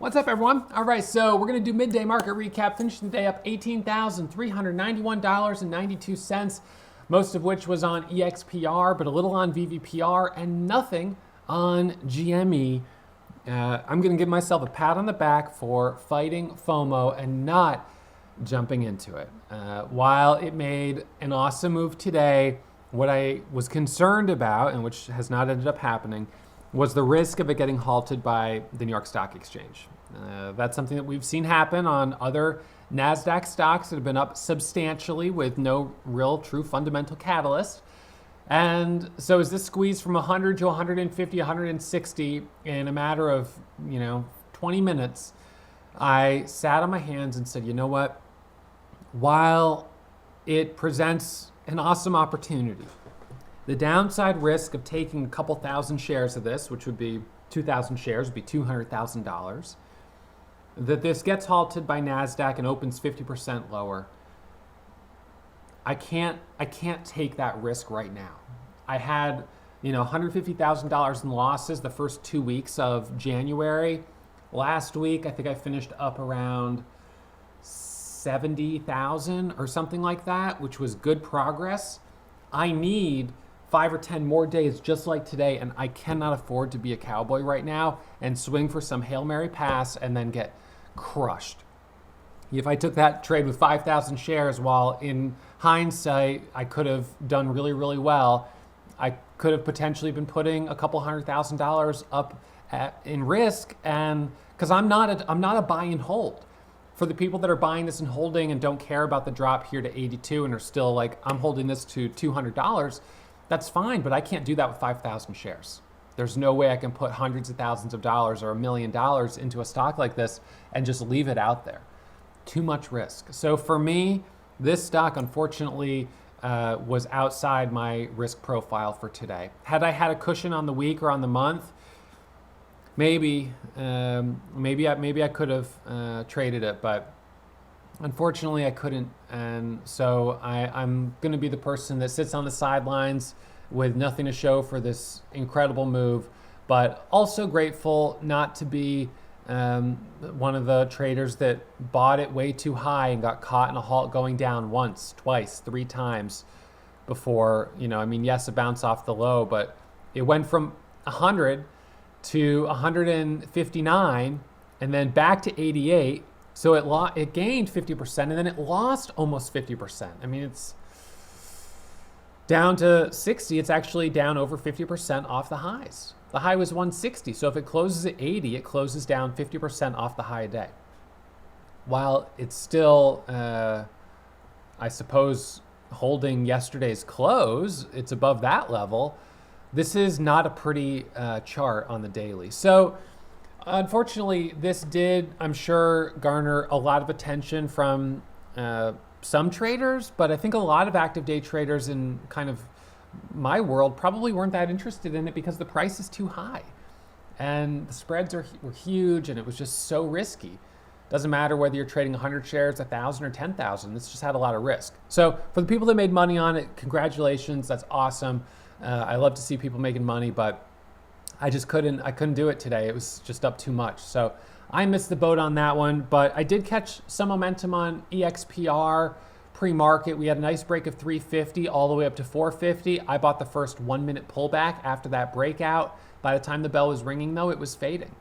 What's up, everyone? All right, so we're going to do midday market recap, finishing the day up $18,391.92, most of which was on EXPR, but a little on VVPR and nothing on GME. I'm going to give myself a pat on the back for fighting FOMO and not jumping into it. While it made an awesome move today, what I was concerned about, and which has not ended up happening, was the risk of it getting halted by the New York Stock Exchange. That's something that we've seen happen on other NASDAQ stocks that have been up substantially with no real true fundamental catalyst. And so as this squeezed from 100 to 150, 160 in a matter of, 20 minutes, I sat on my hands and said, you know what? While it presents an awesome opportunity, the downside risk of taking a couple thousand shares of this, which would be 2,000 shares, would be $200,000. That this gets halted by NASDAQ and opens 50% lower. I can't take that risk right now. I had, $150,000 in losses the first 2 weeks of January. Last week, I think I finished up around 70,000 or something like that, which was good progress. I need 5 or 10 more days just like today, and I cannot afford to be a cowboy right now and swing for some Hail Mary pass and then get crushed. If I took that trade with 5,000 shares, while in hindsight I could have done really, really well, I could have potentially been putting a couple $100,000 up in risk, and because I'm not a buy and hold. For the people that are buying this and holding and don't care about the drop here to 82 and are still like, I'm holding this to $200, that's fine, but I can't do that with 5,000 shares. There's no way I can put hundreds of thousands of dollars or $1 million into a stock like this and just leave it out there. Too much risk. So for me, this stock, unfortunately, was outside my risk profile for today. Had I had a cushion on the week or on the month, maybe I could have traded it, but unfortunately I couldn't. And so I'm going to be the person that sits on the sidelines with nothing to show for this incredible move, but also grateful not to be one of the traders that bought it way too high and got caught in a halt going down once, twice, 3 times before, yes, a bounce off the low, but it went from 100 to 159 and then back to 88. So it gained 50% and then it lost almost 50%. It's down to 60. It's actually down over 50% off the highs. The high was 160. So if it closes at 80, it closes down 50% off the high day. While it's still, I suppose, holding yesterday's close, it's above that level. This is not a pretty chart on the daily. So unfortunately, this did, I'm sure, garner a lot of attention from some traders, but I think a lot of active day traders in kind of my world probably weren't that interested in it because the price is too high and the spreads were huge and it was just so risky. Doesn't matter whether you're trading 100 shares, 1,000 or 10,000. This just had a lot of risk. So for the people that made money on it, congratulations. That's awesome. I love to see people making money, but I couldn't do it today. It was just up too much. So I missed the boat on that one, but I did catch some momentum on EXPR pre-market. We had a nice break of 350 all the way up to 450. I bought the first 1 minute pullback after that breakout. By the time the bell was ringing though, it was fading.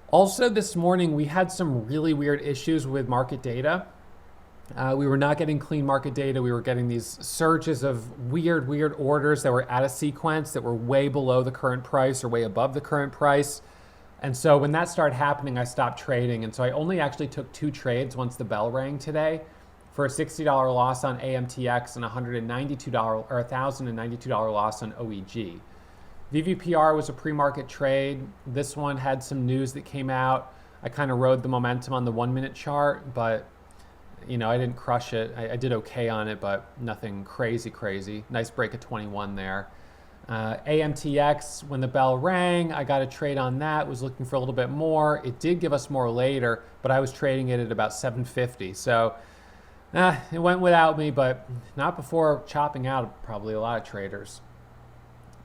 Also this morning, we had some really weird issues with market data. We were not getting clean market data. We were getting these surges of weird orders that were out of sequence, that were way below the current price or way above the current price. And so when that started happening, I stopped trading. And so I only actually took 2 trades once the bell rang today for a $60 loss on AMTX and $192 or $1,092 loss on OEG. VVPR was a pre-market trade. This one had some news that came out. I kind of rode the momentum on the 1 minute chart, but I didn't crush it. I did okay on it, but nothing crazy. Nice break of 21 there. AMTX, when the bell rang, I got a trade on that, was looking for a little bit more. It did give us more later, but I was trading it at about 750. So it went without me, but not before chopping out probably a lot of traders.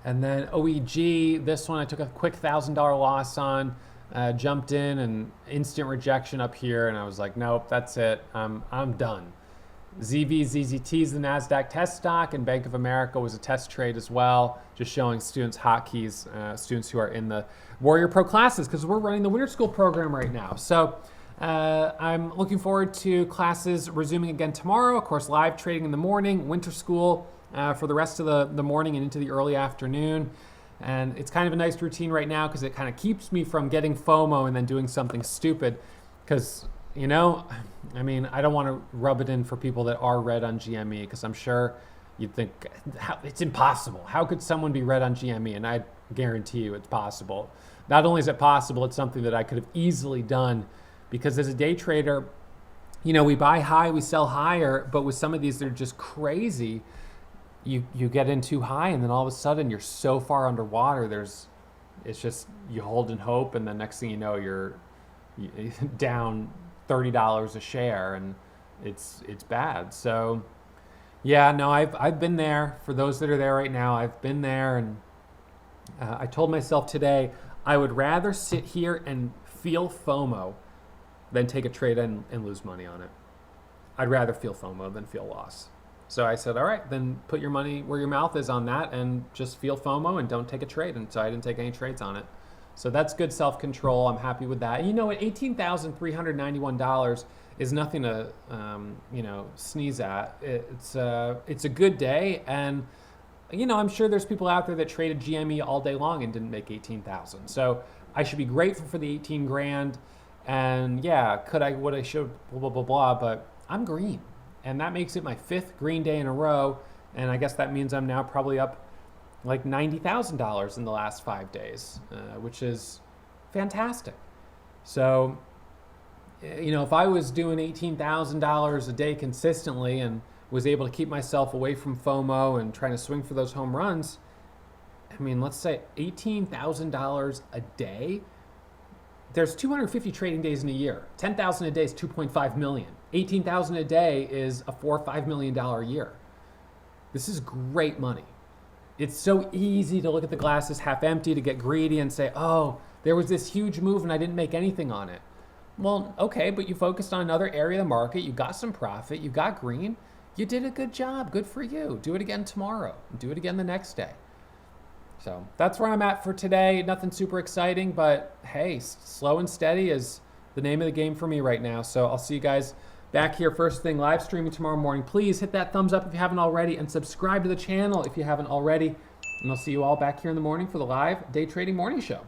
And then OEG, this one I took a quick $1,000 loss on. jumped in and instant rejection up here, and I was like, nope, that's it. I'm done. ZVZZT is the NASDAQ test stock, and Bank of America was a test trade as well, just showing students hotkeys, students who are in the Warrior Pro classes, because we're running the Winter School program right now. So I'm looking forward to classes resuming again tomorrow. Of course, live trading in the morning, Winter School for the rest of the morning and into the early afternoon. And it's kind of a nice routine right now because it kind of keeps me from getting FOMO and then doing something stupid. Because, I don't want to rub it in for people that are red on GME, because I'm sure you'd think it's impossible. How could someone be red on GME? And I guarantee you it's possible. Not only is it possible, it's something that I could have easily done, because as a day trader, we buy high, we sell higher, but with some of these, they're just crazy. You get in too high, and then all of a sudden you're so far underwater. It's just you hold and hope, and the next thing you know, you're down $30 a share, and it's bad. So yeah, no, I've been there. For those that are there right now, I've been there, and I told myself today I would rather sit here and feel FOMO than take a trade and lose money on it. I'd rather feel FOMO than feel loss. So I said, all right, then put your money where your mouth is on that and just feel FOMO and don't take a trade. And so I didn't take any trades on it. So that's good self-control. I'm happy with that. And you know what? $18,391 is nothing to, sneeze at. It's a good day. And, I'm sure there's people out there that traded GME all day long and didn't make 18,000. So I should be grateful for the 18 grand. And yeah, would I should, blah, blah, blah, blah, but I'm green. And that makes it my 5th green day in a row. And I guess that means I'm now probably up like $90,000 in the last 5 days, which is fantastic. So, if I was doing $18,000 a day consistently and was able to keep myself away from FOMO and trying to swing for those home runs, let's say $18,000 a day. There's 250 trading days in a year. 10,000 a day is 2.5 million. 18,000 a day is a $4 or $5 million year. This is great money. It's so easy to look at the glass as half empty, to get greedy and say, oh, there was this huge move and I didn't make anything on it. Well, okay, but you focused on another area of the market. You got some profit. You got green. You did a good job. Good for you. Do it again tomorrow. Do it again the next day. So that's where I'm at for today. Nothing super exciting, but hey, slow and steady is the name of the game for me right now. So I'll see you guys back here first thing live streaming tomorrow morning. Please hit that thumbs up if you haven't already, and subscribe to the channel if you haven't already. And I'll see you all back here in the morning for the live day trading morning show.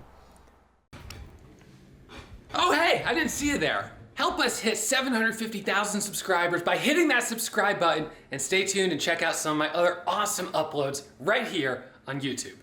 Oh, hey, I didn't see you there. Help us hit 750,000 subscribers by hitting that subscribe button, and stay tuned and check out some of my other awesome uploads right here on YouTube.